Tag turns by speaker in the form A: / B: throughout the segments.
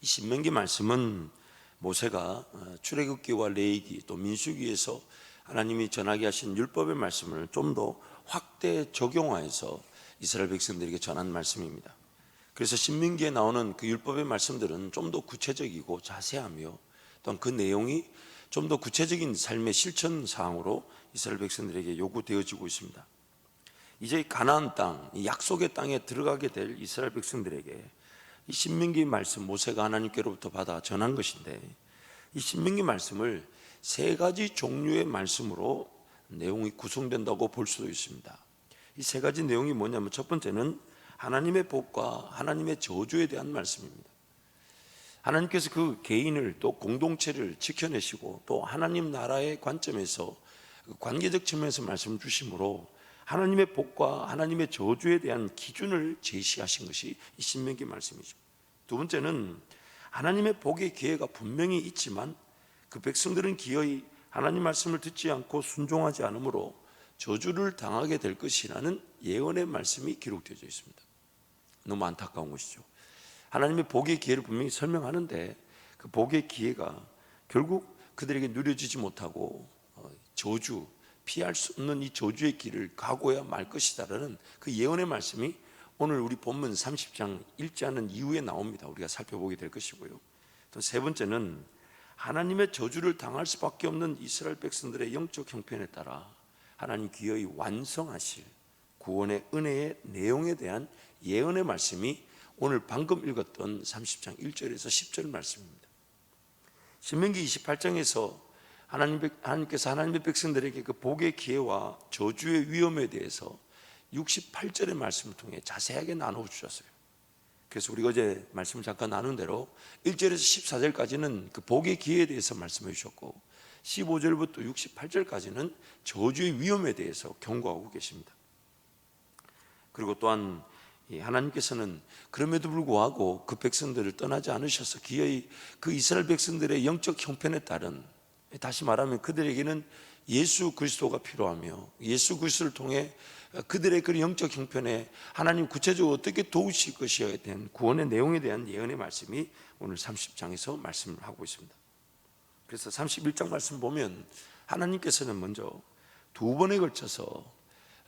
A: 이 신명기 말씀은 모세가 출애굽기와 레위기 또 민수기에서 하나님이 전하게 하신 율법의 말씀을 좀 더 확대 적용화해서 이스라엘 백성들에게 전한 말씀입니다. 그래서 신명기에 나오는 그 율법의 말씀들은 좀 더 구체적이고 자세하며 또한 그 내용이 좀 더 구체적인 삶의 실천 사항으로 이스라엘 백성들에게 요구되어지고 있습니다. 이제 가나안 땅, 약속의 땅에 들어가게 될 이스라엘 백성들에게 이 신명기 말씀, 모세가 하나님께로부터 받아 전한 것인데, 이 신명기 말씀을 세 가지 종류의 말씀으로 내용이 구성된다고 볼 수도 있습니다. 이 세 가지 내용이 뭐냐면, 첫 번째는 하나님의 복과 하나님의 저주에 대한 말씀입니다. 하나님께서 그 개인을 또 공동체를 지켜내시고 또 하나님 나라의 관점에서 관계적 측면에서 말씀 주심으로 하나님의 복과 하나님의 저주에 대한 기준을 제시하신 것이 이 신명기 말씀이죠. 두 번째는 하나님의 복의 기회가 분명히 있지만 그 백성들은 기어이 하나님 말씀을 듣지 않고 순종하지 않으므로 저주를 당하게 될 것이라는 예언의 말씀이 기록되어 있습니다. 너무 안타까운 것이죠. 하나님의 복의 기회를 분명히 설명하는데 그 복의 기회가 결국 그들에게 누려지지 못하고 저주, 피할 수 없는 이 저주의 길을 가고야 말 것이다라는 그 예언의 말씀이 오늘 우리 본문 30장 읽지 않은 이후에 나옵니다. 우리가 살펴보게 될 것이고요. 또 세 번째는 하나님의 저주를 당할 수밖에 없는 이스라엘 백성들의 영적 형편에 따라 하나님 기어이 완성하실 구원의 은혜의 내용에 대한 예언의 말씀이 오늘 방금 읽었던 30장 1절에서 10절 말씀입니다. 신명기 28장에서 하나님께서 하나님의 백성들에게 그 복의 기회와 저주의 위험에 대해서 68절의 말씀을 통해 자세하게 나눠주셨어요. 그래서 우리가 어제 말씀을 잠깐 나눈 대로 1절에서 14절까지는 그 복의 기회에 대해서 말씀해 주셨고 15절부터 68절까지는 저주의 위험에 대해서 경고하고 계십니다. 그리고 또한 하나님께서는 그럼에도 불구하고 그 백성들을 떠나지 않으셔서 기어이 그 이스라엘 백성들의 영적 형편에 따른, 다시 말하면 그들에게는 예수 그리스도가 필요하며 예수 그리스도를 통해 그들의 그 영적 형편에 하나님 구체적으로 어떻게 도우실 것이어야 된 구원의 내용에 대한 예언의 말씀이 오늘 30장에서 말씀을 하고 있습니다. 그래서 31장 말씀 보면 하나님께서는 먼저 두 번에 걸쳐서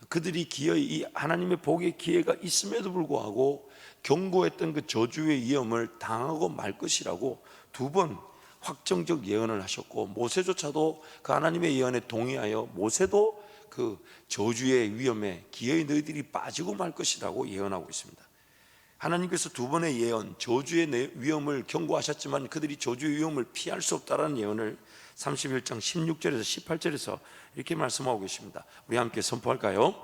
A: 그들이 기어이 이 하나님의 복의 기회가 있음에도 불구하고 경고했던 그 저주의 위험을 당하고 말 것이라고 두 번 확정적 예언을 하셨고, 모세조차도 그 하나님의 예언에 동의하여 모세도 그 저주의 위험에 기어이 너희들이 빠지고 말 것이라고 예언하고 있습니다. 하나님께서 두 번의 예언, 저주의 위험을 경고하셨지만 그들이 저주의 위험을 피할 수 없다라는 예언을 31장 16절에서 18절에서 이렇게 말씀하고 계십니다. 우리 함께 선포할까요?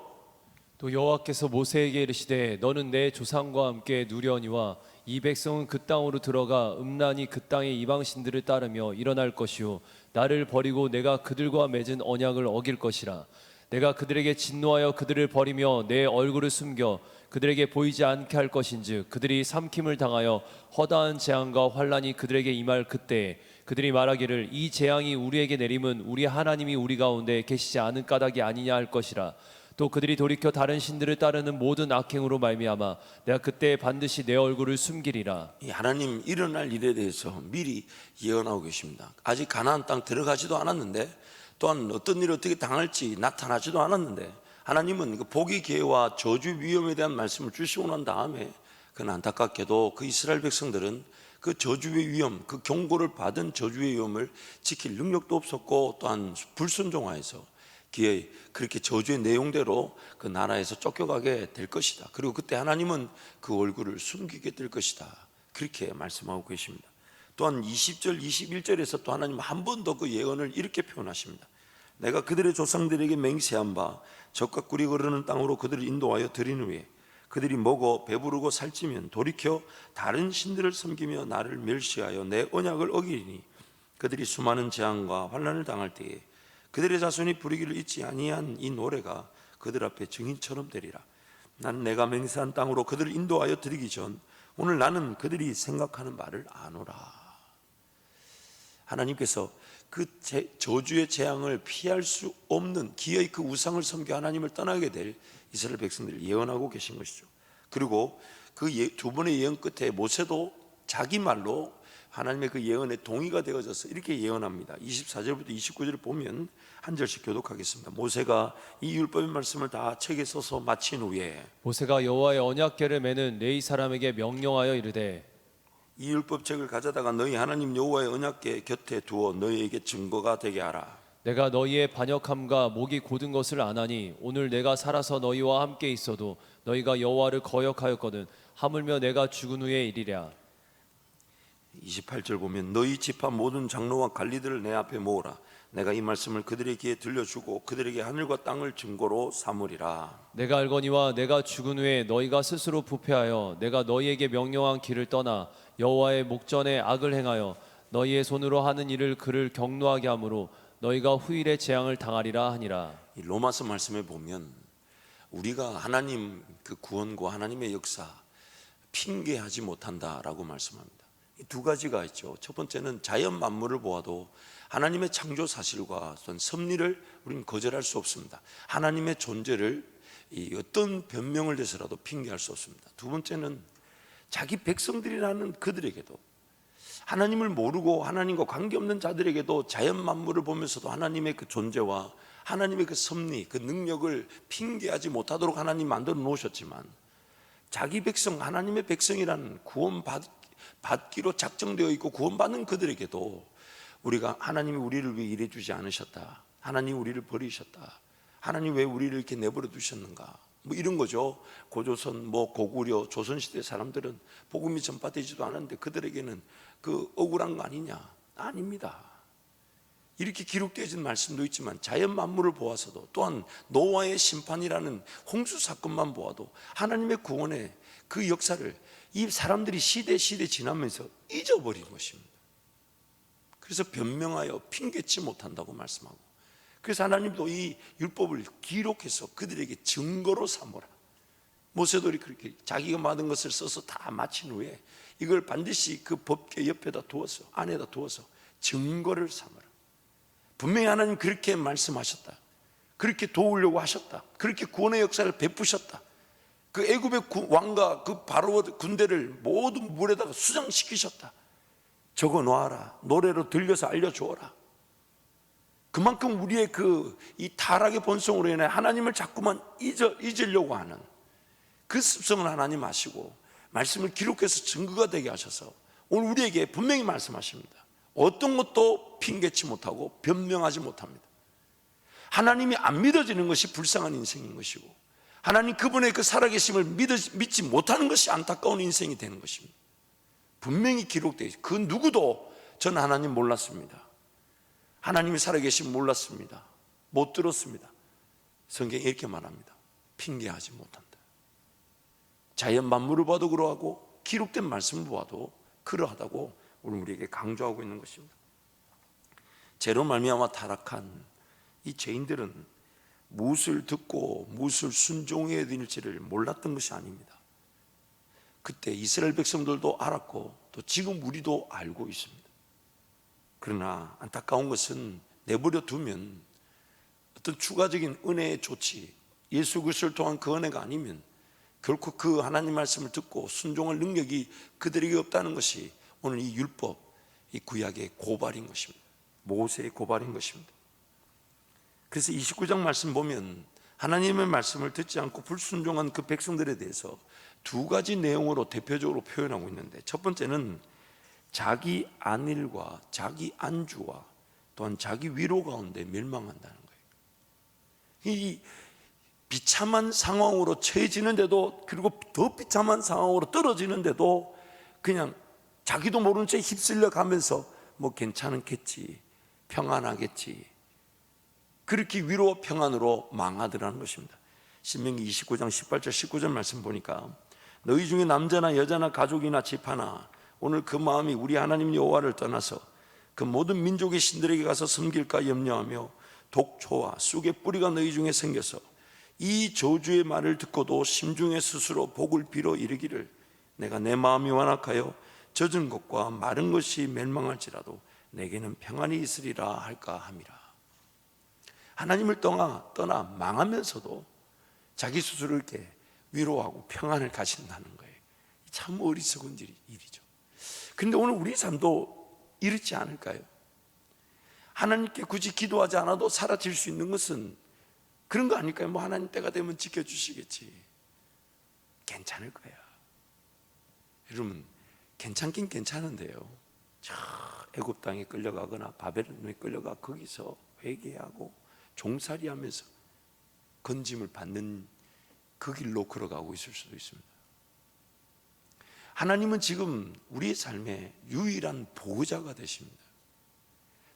B: 또 여호와께서 모세에게 이르시되 너는 내 조상과 함께 누려니와 이 백성은 그 땅으로 들어가 음란히 그 땅의 이방신들을 따르며 일어날 것이요 나를 버리고 내가 그들과 맺은 언약을 어길 것이라. 내가 그들에게 진노하여 그들을 버리며 내 얼굴을 숨겨 그들에게 보이지 않게 할 것인즉 그들이 삼킴을 당하여 허다한 재앙과 환란이 그들에게 임할 그때에 그들이 말하기를 이 재앙이 우리에게 내림은 우리 하나님이 우리 가운데 계시지 않은 까닭이 아니냐 할 것이라. 또 그들이 돌이켜 다른 신들을 따르는 모든 악행으로 말미암아 내가 그때 반드시 내 얼굴을 숨기리라.
A: 이 하나님 일어날 일에 대해서 미리 예언하고 계십니다. 아직 가나안 땅 들어가지도 않았는데, 또한 어떤 일을 어떻게 당할지 나타나지도 않았는데, 하나님은 그 복의 기회와 저주 위험에 대한 말씀을 주시고 난 다음에, 그건 안타깝게도 그 이스라엘 백성들은 그 저주의 위험, 그 경고를 받은 저주의 위험을 지킬 능력도 없었고 또한 불순종하여서 기어이 그렇게 저주의 내용대로 그 나라에서 쫓겨가게 될 것이다. 그리고 그때 하나님은 그 얼굴을 숨기게 될 것이다. 그렇게 말씀하고 계십니다. 또한 20절, 21절에서 또 하나님 한 번 더 그 예언을 이렇게 표현하십니다. 내가 그들의 조상들에게 맹세한 바 젖과 꿀이 흐르는 땅으로 그들을 인도하여 들인 후에 그들이 먹어 배부르고 살찌면 돌이켜 다른 신들을 섬기며 나를 멸시하여 내 언약을 어기리니 그들이 수많은 재앙과 환난을 당할 때에 그들의 자손이 부르기를 잊지 아니한 이 노래가 그들 앞에 증인처럼 되리라. 나는 내가 맹세한 땅으로 그들을 인도하여 드리기 전 오늘 나는 그들이 생각하는 바를 아노라. 하나님께서 그 저주의 재앙을 피할 수 없는 기어이 그 우상을 섬겨 하나님을 떠나게 될 이스라엘 백성들을 예언하고 계신 것이죠. 그리고 그 두 번의 예언 끝에 모세도 자기 말로 하나님의 그 예언에 동의가 되어져서 이렇게 예언합니다. 24절부터 29절을 보면 한 절씩 교독하겠습니다. 모세가 이 율법의 말씀을 다 책에 써서 마친 후에
B: 모세가 여호와의 언약궤를 매는 레위 사람에게 명령하여 이르되
A: 이 율법책을 가져다가 너희 하나님 여호와의 언약궤 곁에 두어 너희에게 증거가 되게 하라.
B: 내가 너희의 반역함과 목이 곧은 것을 아나니 오늘 내가 살아서 너희와 함께 있어도 너희가 여호와를 거역하였거든 하물며 내가 죽은 후에 이리랴.
A: 28절 보면 너희 지파 모든 장로와 관리들을 내 앞에 모으라. 내가 이 말씀을 그들의 귀에 들려주고 그들에게 하늘과 땅을 증거로 삼으리라.
B: 내가 알거니와 내가 죽은 후에 너희가 스스로 부패하여 내가 너희에게 명령한 길을 떠나 여호와의 목전에 악을 행하여 너희의 손으로 하는 일을 그를 경노하게 하므로 너희가 후일에 재앙을 당하리라 하니라.
A: 이 로마서 말씀에 보면 우리가 하나님 그 구원과 하나님의 역사 핑계하지 못한다라고 말씀합니다. 이 두 가지가 있죠. 첫 번째는 자연 만물을 보아도 하나님의 창조 사실과 어떤 섭리를 우리는 거절할 수 없습니다. 하나님의 존재를 어떤 변명을 대서라도 핑계할 수 없습니다. 두 번째는 자기 백성들이라는 그들에게도 하나님을 모르고 하나님과 관계없는 자들에게도 자연 만물을 보면서도 하나님의 그 존재와 하나님의 그 섭리, 그 능력을 핑계하지 못하도록 하나님 만들어 놓으셨지만 자기 백성, 하나님의 백성이라는 구원받기로 작정되어 있고 구원받는 그들에게도 우리가 하나님이 우리를 위해 일해주지 않으셨다, 하나님이 우리를 버리셨다, 하나님 왜 우리를 이렇게 내버려 두셨는가, 뭐 이런 거죠. 고조선, 고구려, 조선시대 사람들은 복음이 전파되지도 않았는데 그들에게는 그 억울한 거 아니냐? 아닙니다. 이렇게 기록되어진 말씀도 있지만 자연 만물을 보아서도 또한 노아의 심판이라는 홍수 사건만 보아도 하나님의 구원의 그 역사를 이 사람들이 시대 지나면서 잊어버린 것입니다. 그래서 변명하여 핑계치 못한다고 말씀하고, 그래서 하나님도 이 율법을 기록해서 그들에게 증거로 삼으라. 모세도 그렇게 자기가 받은 것을 써서 다 마친 후에 이걸 반드시 그 법궤 옆에다 두어서, 안에다 두어서 증거를 삼으라. 분명히 하나님 그렇게 말씀하셨다, 그렇게 도우려고 하셨다, 그렇게 구원의 역사를 베푸셨다, 그 애굽의 왕과 그 바로 군대를 모두 물에다가 수장시키셨다, 적어 놓아라, 노래로 들려서 알려주어라. 그만큼 우리의 이 타락의 본성으로 인해 하나님을 자꾸만 잊으려고 하는 그 습성을 하나님 아시고 말씀을 기록해서 증거가 되게 하셔서 오늘 우리에게 분명히 말씀하십니다. 어떤 것도 핑계치 못하고 변명하지 못합니다. 하나님이 안 믿어지는 것이 불쌍한 인생인 것이고 하나님 그분의 그 살아계심을 믿지 못하는 것이 안타까운 인생이 되는 것입니다. 분명히 기록되어 있어요. 그 누구도 저는 하나님 몰랐습니다, 하나님이 살아계심 몰랐습니다, 못 들었습니다. 성경이 이렇게 말합니다. 핑계하지 못한다. 자연 만물을 봐도 그러하고 기록된 말씀을 봐도 그러하다고 우리에게 강조하고 있는 것입니다. 죄로 말미암아 타락한 이 죄인들은 무엇을 듣고 무엇을 순종해야 될지를 몰랐던 것이 아닙니다. 그때 이스라엘 백성들도 알았고 또 지금 우리도 알고 있습니다. 그러나 안타까운 것은 내버려 두면 어떤 추가적인 은혜의 조치, 예수 그리스도를 통한 그 은혜가 아니면 결코 그 하나님 말씀을 듣고 순종할 능력이 그들에게 없다는 것이 오늘 이 율법, 이 구약의 고발인 것입니다. 모세의 고발인 것입니다. 그래서 29장 말씀 보면 하나님의 말씀을 듣지 않고 불순종한 그 백성들에 대해서 두 가지 내용으로 대표적으로 표현하고 있는데, 첫 번째는 자기 안일과 자기 안주와 또한 자기 위로 가운데 멸망한다는 거예요. 이 비참한 상황으로 처해지는데도, 그리고 더 비참한 상황으로 떨어지는데도 그냥 자기도 모르는 채 휩쓸려 가면서 뭐 괜찮겠지, 평안하겠지, 그렇게 위로 평안으로 망하더라는 것입니다. 신명기 29장 18절 19절 말씀 보니까 너희 중에 남자나 여자나 가족이나 집 하나 오늘 그 마음이 우리 하나님 여호와를 떠나서 그 모든 민족의 신들에게 가서 섬길까 염려하며 독초와 쑥의 뿌리가 너희 중에 생겨서 이 저주의 말을 듣고도 심중에 스스로 복을 빌어 이르기를 내가 내 마음이 완악하여 젖은 것과 마른 것이 멸망할지라도 내게는 평안이 있으리라 할까 함이라. 하나님을 떠나 망하면서도 자기 스스로 이렇게 위로하고 평안을 가진다는 거예요. 참 어리석은 일이죠. 그런데 오늘 우리 삶도 이렇지 않을까요? 하나님께 굳이 기도하지 않아도 사라질 수 있는 것은 그런 거 아닐까요? 뭐 하나님 때가 되면 지켜주시겠지. 괜찮을 거야. 여러분, 괜찮긴 괜찮은데요, 저 애굽 땅에 끌려가거나 바벨론에 끌려가 거기서 회개하고 종살이하면서 건짐을 받는 그 길로 걸어가고 있을 수도 있습니다. 하나님은 지금 우리의 삶의 유일한 보호자가 되십니다.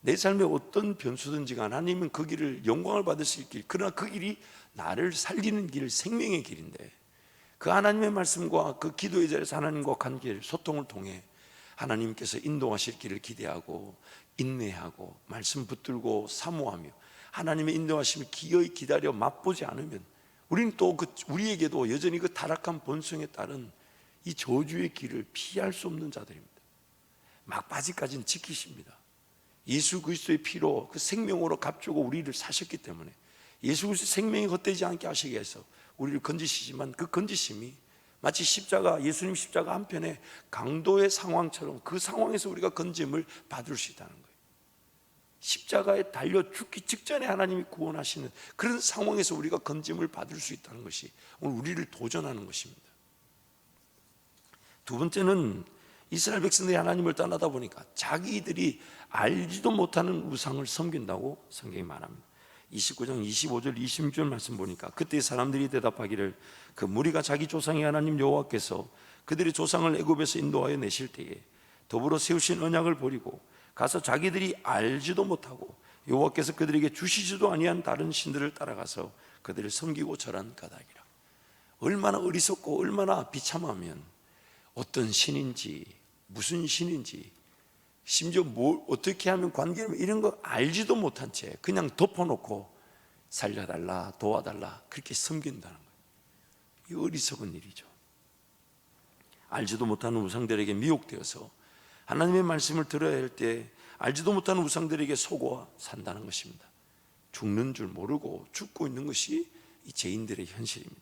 A: 내 삶에 어떤 변수든지 하나님은 그 길을 영광을 받으실 길, 그러나 그 길이 나를 살리는 길, 생명의 길인데 그 하나님의 말씀과 그 기도의 자리에서 하나님과 관계를, 소통을 통해 하나님께서 인도하실 길을 기대하고 인내하고 말씀 붙들고 사모하며 하나님의 인도하심을 기어이 기다려 맛보지 않으면 우리는 또 우리에게도 여전히 그 타락한 본성에 따른 이 저주의 길을 피할 수 없는 자들입니다. 막바지까지는 지키십니다. 예수 그리스도의 피로 그 생명으로 값주고 우리를 사셨기 때문에 예수 그리스도의 생명이 헛되지 않게 하시기 위해서 우리를 건지시지만 그 건지심이 마치 예수님 십자가 한편에 강도의 상황처럼 그 상황에서 우리가 건짐을 받을 수 있다는 거예요. 십자가에 달려 죽기 직전에 하나님이 구원하시는 그런 상황에서 우리가 건짐을 받을 수 있다는 것이 오늘 우리를 도전하는 것입니다. 두 번째는 이스라엘 백성들이 하나님을 떠나다 보니까 자기들이 알지도 못하는 우상을 섬긴다고 성경이 말합니다. 29장 25절 26절 말씀 보니까 그때 사람들이 대답하기를 그 무리가 자기 조상의 하나님 여호와께서 그들의 조상을 애굽에서 인도하여 내실 때에 더불어 세우신 언약을 버리고 가서 자기들이 알지도 못하고 여호와께서 그들에게 주시지도 아니한 다른 신들을 따라가서 그들을 섬기고 절한 까닭이라. 얼마나 어리석고 얼마나 비참하면 어떤 신인지 무슨 신인지 심지어 뭘 어떻게 하면 관계를 이런 거 알지도 못한 채 그냥 덮어놓고 살려달라 도와달라 그렇게 섬긴다는 거예요. 이 어리석은 일이죠. 알지도 못하는 우상들에게 미혹되어서 하나님의 말씀을 들어야 할 때 알지도 못하는 우상들에게 속아 산다는 것입니다. 죽는 줄 모르고 죽고 있는 것이 이 죄인들의 현실입니다.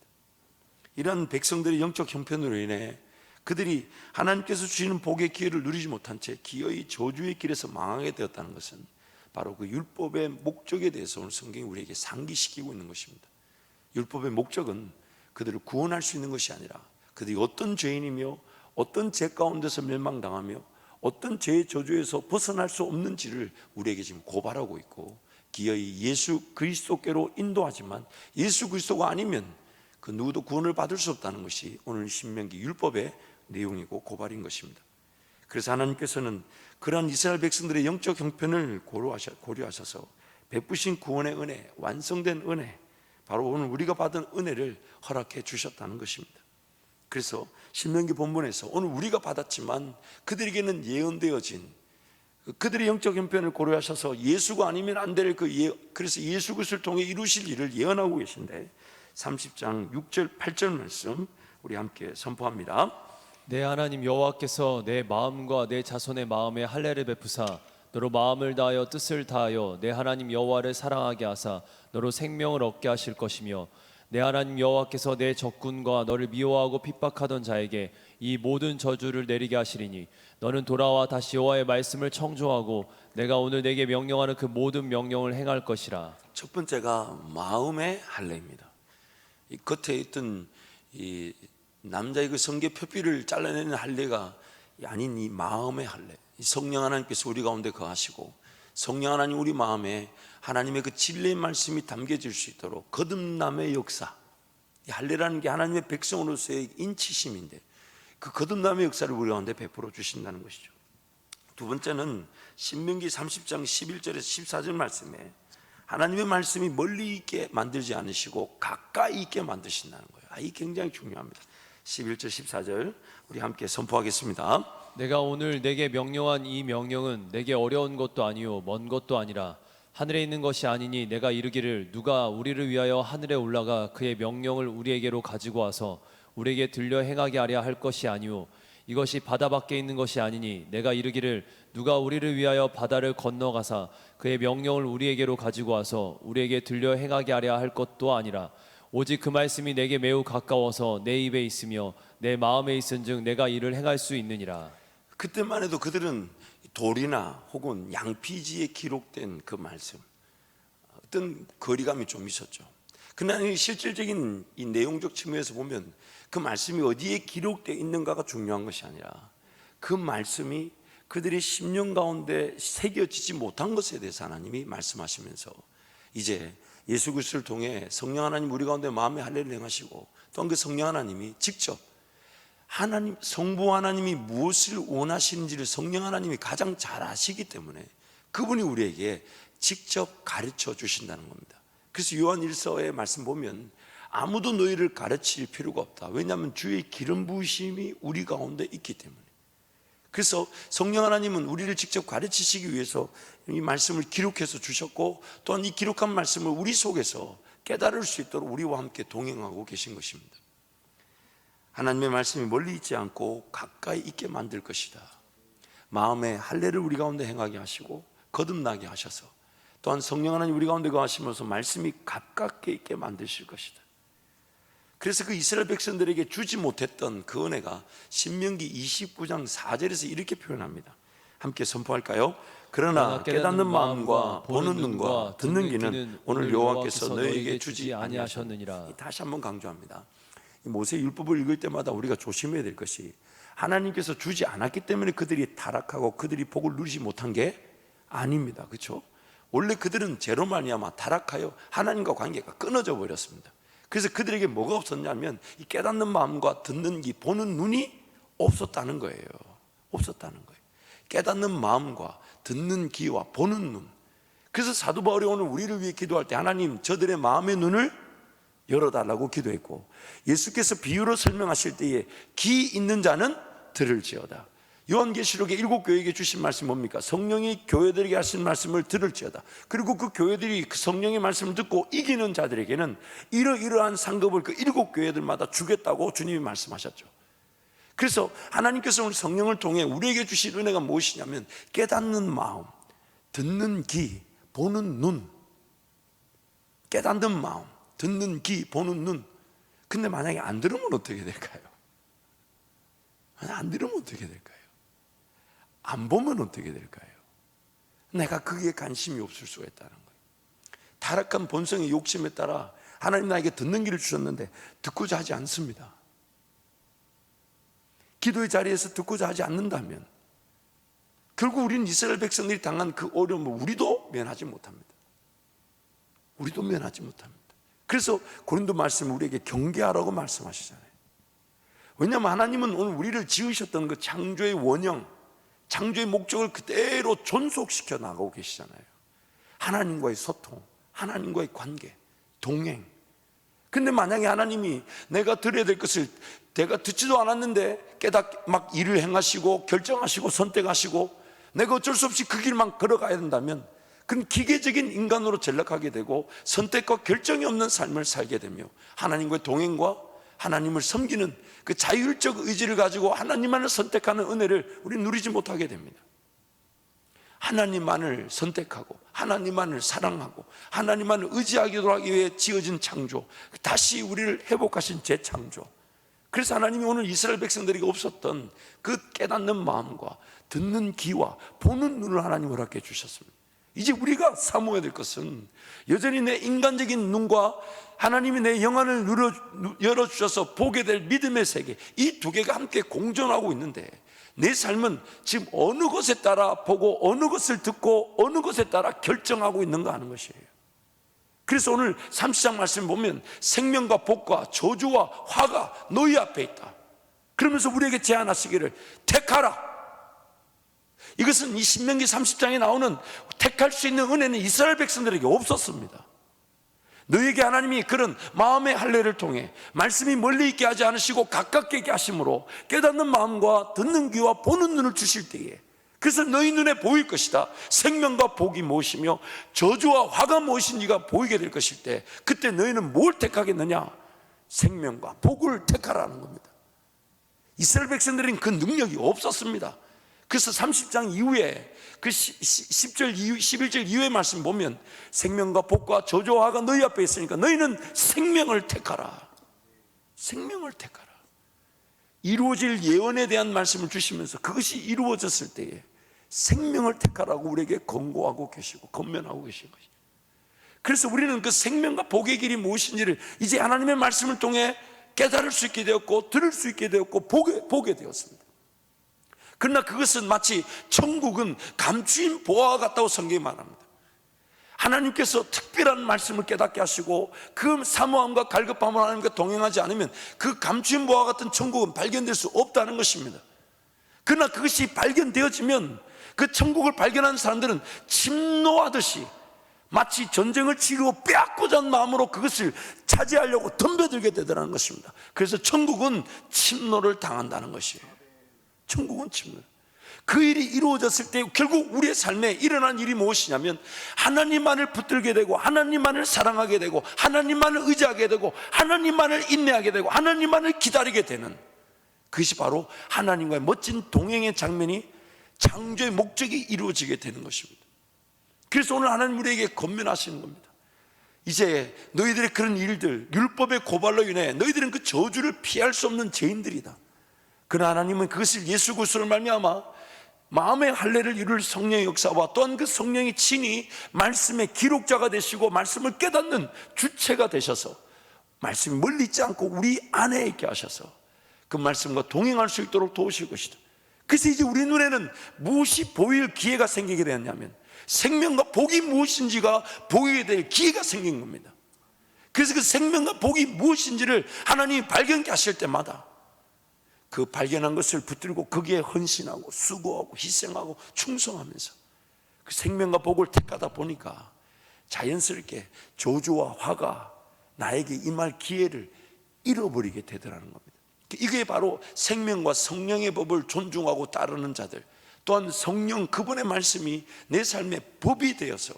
A: 이러한 백성들의 영적 형편으로 인해 그들이 하나님께서 주시는 복의 기회를 누리지 못한 채 기어이 저주의 길에서 망하게 되었다는 것은 바로 그 율법의 목적에 대해서 오늘 성경이 우리에게 상기시키고 있는 것입니다. 율법의 목적은 그들을 구원할 수 있는 것이 아니라 그들이 어떤 죄인이며 어떤 죄 가운데서 멸망당하며 어떤 죄의 저주에서 벗어날 수 없는지를 우리에게 지금 고발하고 있고 기어이 예수 그리스도께로 인도하지만 예수 그리스도가 아니면 그 누구도 구원을 받을 수 없다는 것이 오늘 신명기 율법의 내용이고 고발인 것입니다. 그래서 하나님께서는 그러한 이스라엘 백성들의 영적 형편을 고려하셔서 베푸신 구원의 은혜, 완성된 은혜, 바로 오늘 우리가 받은 은혜를 허락해 주셨다는 것입니다. 그래서 신명기 본문에서 오늘 우리가 받았지만 그들에게는 예언되어진 그들의 영적 형편을 고려하셔서 예수가 아니면 안 될 그래서 예수 그리스도를 통해 이루실 일을 예언하고 계신데 30장 6절 8절 말씀 우리 함께 선포합니다.
B: 내 하나님 여호와께서 내 마음과 내 자손의 마음에 할례를 베푸사 너로 마음을 다하여 뜻을 다하여 내 하나님 여호와를 사랑하게 하사 너로 생명을 얻게 하실 것이며 내 하나님 여호와께서 내 적군과 너를 미워하고 핍박하던 자에게 이 모든 저주를 내리게 하시리니 너는 돌아와 다시 여호와의 말씀을 청조하고 내가 오늘 내게 명령하는 그 모든 명령을 행할 것이라.
A: 첫 번째가 마음의 할례입니다. 이 겉에 있던 이 남자의 그 성계 표피를 잘라내는 할례가 아닌 이 마음의 할례. 성령 하나님께서 우리 가운데 거하시고 성령 하나님 우리 마음에 하나님의 그 진리의 말씀이 담겨질 수 있도록 거듭남의 역사. 이 할례라는 게 하나님의 백성으로서의 인치심인데 그 거듭남의 역사를 우리 가운데 베풀어 주신다는 것이죠. 두 번째는 신명기 30장 11절에서 14절 말씀에 하나님의 말씀이 멀리 있게 만들지 않으시고 가까이 있게 만드신다는 거예요. 이게 굉장히 중요합니다. 11절 14절 우리 함께 선포하겠습니다.
B: 내가 오늘 내게 명령한 이 명령은 내게 어려운 것도 아니요 먼 것도 아니라 하늘에 있는 것이 아니니 내가 이르기를 누가 우리를 위하여 하늘에 올라가 그의 명령을 우리에게로 가지고 와서 우리에게 들려 행하게 하려 할 것이 아니요 이것이 바다 밖에 있는 것이 아니니 내가 이르기를 누가 우리를 위하여 바다를 건너가사 그의 명령을 우리에게로 가지고 와서 우리에게 들려 행하게 하려 할 것도 아니라 오직 그 말씀이 내게 매우 가까워서 내 입에 있으며 내 마음에 있은즉 내가 이를 행할 수 있느니라.
A: 그때만 해도 그들은 돌이나 혹은 양피지에 기록된 그 말씀, 어떤 거리감이 좀 있었죠. 그러나 이 실질적인 이 내용적 측면에서 보면 그 말씀이 어디에 기록되어 있는가가 중요한 것이 아니라 그 말씀이 그들의 심령 가운데 새겨지지 못한 것에 대해서 하나님이 말씀하시면서 이제 예수 그리스도를 통해 성령 하나님 우리 가운데 마음의 할례를 행하시고 또한 그 성령 하나님이 직접 하나님, 성부 하나님이 무엇을 원하시는지를 성령 하나님이 가장 잘 아시기 때문에 그분이 우리에게 직접 가르쳐 주신다는 겁니다. 그래서 요한 1서의 말씀 보면 아무도 너희를 가르칠 필요가 없다. 왜냐하면 주의 기름 부으심이 우리 가운데 있기 때문에. 그래서 성령 하나님은 우리를 직접 가르치시기 위해서 이 말씀을 기록해서 주셨고 또한 이 기록한 말씀을 우리 속에서 깨달을 수 있도록 우리와 함께 동행하고 계신 것입니다. 하나님의 말씀이 멀리 있지 않고 가까이 있게 만들 것이다. 마음의 할례를 우리 가운데 행하게 하시고 거듭나게 하셔서 또한 성령 하나님 우리 가운데 거하시면서 말씀이 가깝게 있게 만드실 것이다. 그래서 그 이스라엘 백성들에게 주지 못했던 그 은혜가 신명기 29장 4절에서 이렇게 표현합니다. 함께 선포할까요? 그러나 깨닫는 마음과 보는 눈과 듣는 귀는 오늘 여호와께서 너희에게 주지 아니하셨느니라. 다시 한번 강조합니다. 모세 율법을 읽을 때마다 우리가 조심해야 될 것이 하나님께서 주지 않았기 때문에 그들이 타락하고 그들이 복을 누리지 못한 게 아닙니다. 그렇죠? 원래 그들은 죄로 말미암아 타락하여 하나님과 관계가 끊어져 버렸습니다. 그래서 그들에게 뭐가 없었냐면 이 깨닫는 마음과 듣는 귀, 보는 눈이 없었다는 거예요. 없었다는 거예요. 깨닫는 마음과 듣는 귀와 보는 눈. 그래서 사도 바울이 오늘 우리를 위해 기도할 때 하나님 저들의 마음의 눈을 열어달라고 기도했고 예수께서 비유로 설명하실 때에 귀 있는 자는 들을지어다. 요한계시록의 7교회에게 주신 말씀이 뭡니까? 성령이 교회들에게 하신 말씀을 들을지어다. 그리고 그 교회들이 그 성령의 말씀을 듣고 이기는 자들에게는 이러이러한 상급을 그 7교회들마다 주겠다고 주님이 말씀하셨죠. 그래서 하나님께서 오늘 성령을 통해 우리에게 주신 은혜가 무엇이냐면 깨닫는 마음, 듣는 귀, 보는 눈. 깨닫는 마음, 듣는 귀, 보는 눈. 근데 만약에 안 들으면 어떻게 될까요? 안 들으면 어떻게 될까요? 안 보면 어떻게 될까요? 내가 거기에 관심이 없을 수가 있다는 거예요. 타락한 본성의 욕심에 따라 하나님 나에게 듣는 길을 주셨는데 듣고자 하지 않습니다. 기도의 자리에서 듣고자 하지 않는다면 결국 우리는 이스라엘 백성들이 당한 그 어려움을 우리도 면하지 못합니다. 우리도 면하지 못합니다. 그래서 고린도 말씀 우리에게 경계하라고 말씀하시잖아요. 왜냐하면 하나님은 오늘 우리를 지으셨던 그 창조의 원형, 창조의 목적을 그대로 존속시켜 나가고 계시잖아요. 하나님과의 소통, 하나님과의 관계, 동행. 근데 만약에 하나님이 내가 들어야 될 것을 내가 듣지도 않았는데 막 일을 행하시고 결정하시고 선택하시고 내가 어쩔 수 없이 그 길만 걸어가야 된다면 그건 기계적인 인간으로 전락하게 되고 선택과 결정이 없는 삶을 살게 되며 하나님과의 동행과 하나님을 섬기는 그 자율적 의지를 가지고 하나님만을 선택하는 은혜를 우리는 누리지 못하게 됩니다. 하나님만을 선택하고 하나님만을 사랑하고 하나님만을 의지하기도 하기 위해 지어진 창조, 다시 우리를 회복하신 재창조. 그래서 하나님이 오늘 이스라엘 백성들에게 없었던 그 깨닫는 마음과 듣는 귀와 보는 눈을 하나님 허락해 주셨습니다. 이제 우리가 사모해야 될 것은 여전히 내 인간적인 눈과 하나님이 내 영안을 열어주셔서 보게 될 믿음의 세계, 이 두 개가 함께 공존하고 있는데 내 삶은 지금 어느 것에 따라 보고 어느 것을 듣고 어느 것에 따라 결정하고 있는가 하는 것이에요. 그래서 오늘 30장 말씀 보면 생명과 복과 저주와 화가 너희 앞에 있다. 그러면서 우리에게 제안하시기를 택하라. 이것은 이 신명기 30장에 나오는 택할 수 있는 은혜는 이스라엘 백성들에게 없었습니다. 너희에게 하나님이 그런 마음의 할례를 통해 말씀이 멀리 있게 하지 않으시고 가깝게 있게 하심으로 깨닫는 마음과 듣는 귀와 보는 눈을 주실 때에 그래서 너희 눈에 보일 것이다. 생명과 복이 무엇이며 저주와 화가 무엇인지가 보이게 될 것일 때 그때 너희는 뭘 택하겠느냐? 생명과 복을 택하라는 겁니다. 이스라엘 백성들은 그 능력이 없었습니다. 그래서 30장 이후에 그 10절 이후, 11절 이후의 말씀 보면 생명과 복과 저주와 화가 너희 앞에 있으니까 너희는 생명을 택하라. 생명을 택하라. 이루어질 예언에 대한 말씀을 주시면서 그것이 이루어졌을 때에 생명을 택하라고 우리에게 권고하고 계시고 권면하고 계신 것이죠. 그래서 우리는 그 생명과 복의 길이 무엇인지를 이제 하나님의 말씀을 통해 깨달을 수 있게 되었고 들을 수 있게 되었고 보게 되었습니다. 그러나 그것은 마치 천국은 감추인 보화와 같다고 성경이 말합니다. 하나님께서 특별한 말씀을 깨닫게 하시고 그 사모함과 갈급함을 하나님과 동행하지 않으면 그 감추인 보화 같은 천국은 발견될 수 없다는 것입니다. 그러나 그것이 발견되어지면 그 천국을 발견한 사람들은 침노하듯이 마치 전쟁을 치르고 빼앗고자 하는 마음으로 그것을 차지하려고 덤벼들게 되더라는 것입니다. 그래서 천국은 침노를 당한다는 것이에요. 천국은 침노. 그 일이 이루어졌을 때 결국 우리의 삶에 일어난 일이 무엇이냐면 하나님만을 붙들게 되고 하나님만을 사랑하게 되고 하나님만을 의지하게 되고 하나님만을 인내하게 되고 하나님만을 기다리게 되는, 그것이 바로 하나님과의 멋진 동행의 장면이, 창조의 목적이 이루어지게 되는 것입니다. 그래서 오늘 하나님 우리에게 권면하시는 겁니다. 이제 너희들의 그런 일들, 율법의 고발로 인해 너희들은 그 저주를 피할 수 없는 죄인들이다. 그러나 하나님은 그것을 예수 그리스도를 말미암아 마음의 할례를 이룰 성령의 역사와 또한 그 성령이 친히 말씀의 기록자가 되시고 말씀을 깨닫는 주체가 되셔서 말씀이 멀리 있지 않고 우리 안에 있게 하셔서 그 말씀과 동행할 수 있도록 도우실 것이다. 그래서 이제 우리 눈에는 무엇이 보일 기회가 생기게 되었냐면 생명과 복이 무엇인지가 보이게 될 기회가 생긴 겁니다. 그래서 그 생명과 복이 무엇인지를 하나님이 발견케 하실 때마다 그 발견한 것을 붙들고 거기에 헌신하고 수고하고 희생하고 충성하면서 그 생명과 복을 택하다 보니까 자연스럽게 저주와 화가 나에게 임할 기회를 잃어버리게 되더라는 겁니다. 이게 바로 생명과 성령의 법을 존중하고 따르는 자들, 또한 성령 그분의 말씀이 내 삶의 법이 되어서,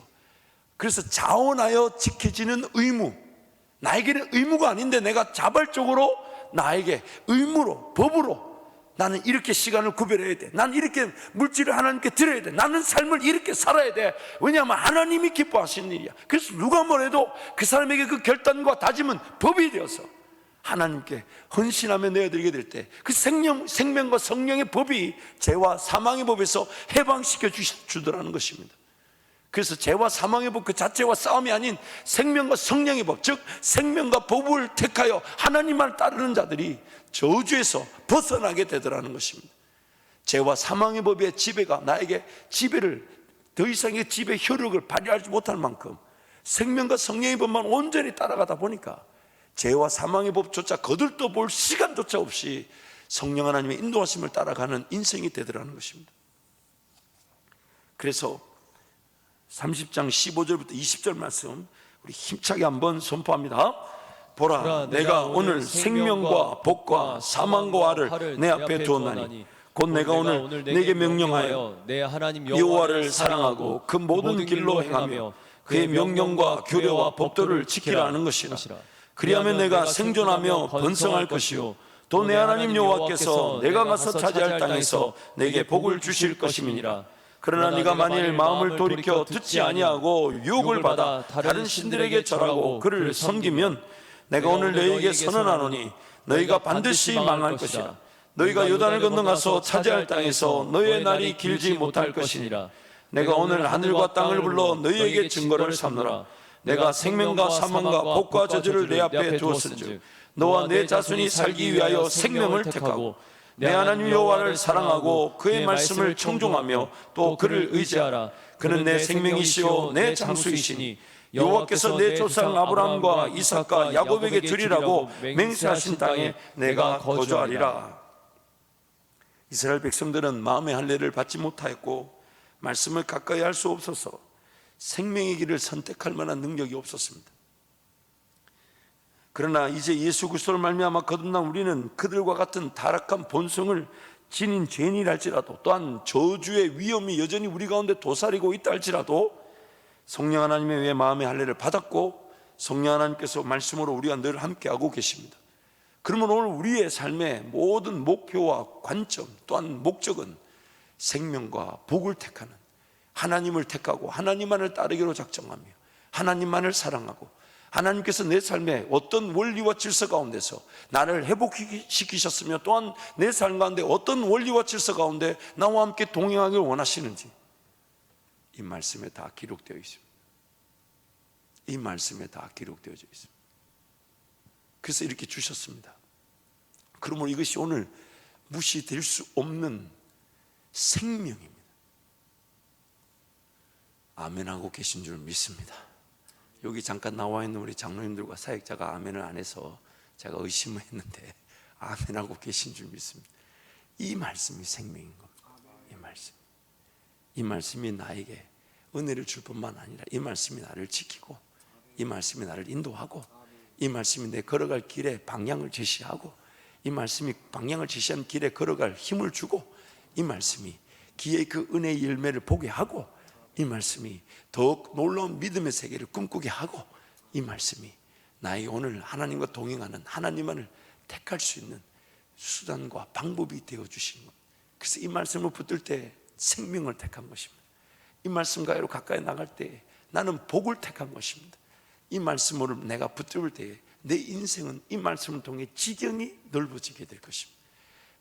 A: 그래서 자원하여 지켜지는 의무, 나에게는 의무가 아닌데 내가 자발적으로 나에게 의무로, 법으로 나는 이렇게 시간을 구별해야 돼, 나는 이렇게 물질을 하나님께 드려야 돼, 나는 삶을 이렇게 살아야 돼. 왜냐하면 하나님이 기뻐하시는 일이야. 그래서 누가 뭐래도 그 사람에게 그 결단과 다짐은 법이 되어서 하나님께 헌신하며 내어드리게 될 때 그 생명과 성령의 법이 죄와 사망의 법에서 해방시켜 주더라는 것입니다. 그래서 죄와 사망의 법 그 자체와 싸움이 아닌 생명과 성령의 법, 즉 생명과 법을 택하여 하나님만 따르는 자들이 저주에서 벗어나게 되더라는 것입니다. 죄와 사망의 법의 지배가 나에게 지배를, 더 이상의 지배 효력을 발휘하지 못할 만큼 생명과 성령의 법만 온전히 따라가다 보니까 죄와 사망의 법조차 거들떠 볼 시간조차 없이 성령 하나님의 인도하심을 따라가는 인생이 되더라는 것입니다. 그래서 30장 15절부터 20절 말씀 우리 힘차게 한번 선포합니다. 보라, 내가 오늘 생명과 복과 사망과 화를 내 앞에 두었나니 곧 내가 오늘 내게 명령하여
B: 내 하나님
A: 여호와를 사랑하고 그 모든 길로 행하며 그의 명령과 규례와 법도를 지키라 하는 것이라. 그리하면 내가 생존하며 번성할 것이요 또 내 하나님 여호와께서 내가 가서 차지할 땅에서 내게 복을 주실 것임이니라. 그러나 네가 만일 마음을 돌이켜 듣지 아니하고 유혹을 받아 다른 신들에게 절하고 그를 섬기면 내가 오늘 너희에게 선언하노니 너희가 반드시 망할 것이라. 너희가 요단을 건너가서 차지할 땅에서 너희의 날이 길지 못할 것이니라. 내가 오늘 하늘과 땅을 불러 너희에게 증거를 삼노라. 내가 생명과 사망과 복과 저주를 내 앞에 두었은즉 너와 내 자손이 살기 위하여 생명을 택하고 내 하나님 여호와를 사랑하고 그의 말씀을 청종하며 또 그를 의지하라. 그는 내 생명이시요 내 장수이시니 여호와께서 내 조상 아브라함과 이삭과 야곱에게 주리라고 맹세하신 땅에 내가 거주하리라. 이스라엘 백성들은 마음의 할례를 받지 못하였고 말씀을 가까이 할 수 없어서 생명의 길을 선택할 만한 능력이 없었습니다. 그러나 이제 예수 그리스도를 말미암아 거듭난 우리는 그들과 같은 타락한 본성을 지닌 죄인이랄지라도 또한 저주의 위험이 여전히 우리 가운데 도사리고 있다 할지라도 성령 하나님의 왜 마음의 할례를 받았고 성령 하나님께서 말씀으로 우리와 늘 함께하고 계십니다. 그러면 오늘 우리의 삶의 모든 목표와 관점 또한 목적은 생명과 복을 택하는, 하나님을 택하고 하나님만을 따르기로 작정하며 하나님만을 사랑하고 하나님께서 내 삶에 어떤 원리와 질서 가운데서 나를 회복시키셨으며 또한 내 삶 가운데 어떤 원리와 질서 가운데 나와 함께 동행하길 원하시는지 이 말씀에 다 기록되어 있습니다. 이 말씀에 다 기록되어져 있습니다. 그래서 이렇게 주셨습니다. 그러므로 이것이 오늘 무시될 수 없는 생명입니다. 아멘하고 계신 줄 믿습니다. 여기 잠깐 나와 있는 우리 장로님들과 사역자가 아멘을 안 해서 제가 의심을 했는데 아멘하고 계신 줄 믿습니다. 이 말씀이 생명인 겁니다. 이 말씀이 나에게 은혜를 줄 뿐만 아니라 이 말씀이 나를 지키고 이 말씀이 나를 인도하고 이 말씀이 내 걸어갈 길에 방향을 제시하고 이 말씀이 방향을 제시한 길에 걸어갈 힘을 주고 이 말씀이 기의 그 은혜의 열매를 보게 하고 이 말씀이 더욱 놀라운 믿음의 세계를 꿈꾸게 하고 이 말씀이 나에게 오늘 하나님과 동행하는 하나님만을 택할 수 있는 수단과 방법이 되어주신 것. 그래서 이 말씀을 붙들 때 생명을 택한 것입니다. 이 말씀과로 가까이 나갈 때 나는 복을 택한 것입니다. 이 말씀으로 내가 붙들 때 내 인생은 이 말씀을 통해 지경이 넓어지게 될 것입니다.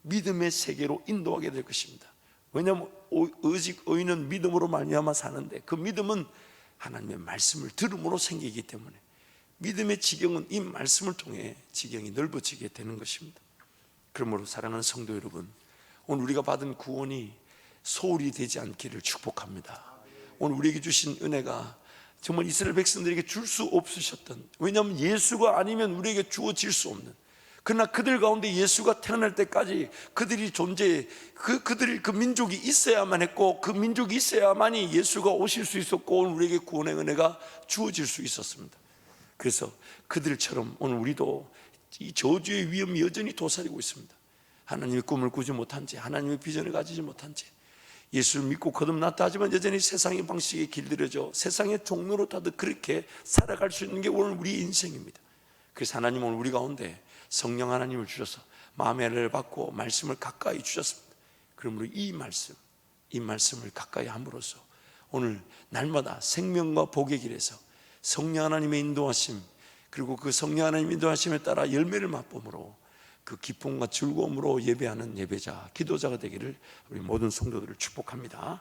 A: 믿음의 세계로 인도하게 될 것입니다. 왜냐하면 오직 의인은 믿음으로 말미암아 사는데 그 믿음은 하나님의 말씀을 들음으로 생기기 때문에 믿음의 지경은 이 말씀을 통해 지경이 넓어지게 되는 것입니다. 그러므로 사랑하는 성도 여러분, 오늘 우리가 받은 구원이 소홀히 되지 않기를 축복합니다. 오늘 우리에게 주신 은혜가 정말 이스라엘 백성들에게 줄 수 없으셨던, 왜냐하면 예수가 아니면 우리에게 주어질 수 없는, 그러나 그들 가운데 예수가 태어날 때까지 그들이 존재해 그들이 그 민족이 있어야만 했고 그 민족이 있어야만이 예수가 오실 수 있었고 오늘 우리에게 구원의 은혜가 주어질 수 있었습니다. 그래서 그들처럼 오늘 우리도 이 저주의 위험이 여전히 도사리고 있습니다. 하나님의 꿈을 꾸지 못한 채, 하나님의 비전을 가지지 못한 채 예수를 믿고 거듭났다 하지만 여전히 세상의 방식에 길들여져 세상의 종로로 다들 그렇게 살아갈 수 있는 게 오늘 우리 인생입니다. 그래서 하나님은 오늘 우리 가운데 성령 하나님을 주셔서 마음의 은혜를 받고 말씀을 가까이 주셨습니다. 그러므로 이 말씀을 가까이 함으로써 오늘 날마다 생명과 복의 길에서 성령 하나님의 인도하심, 그리고 그 성령 하나님의 인도하심에 따라 열매를 맛봄으로 그 기쁨과 즐거움으로 예배하는 예배자, 기도자가 되기를 우리 모든 성도들을 축복합니다.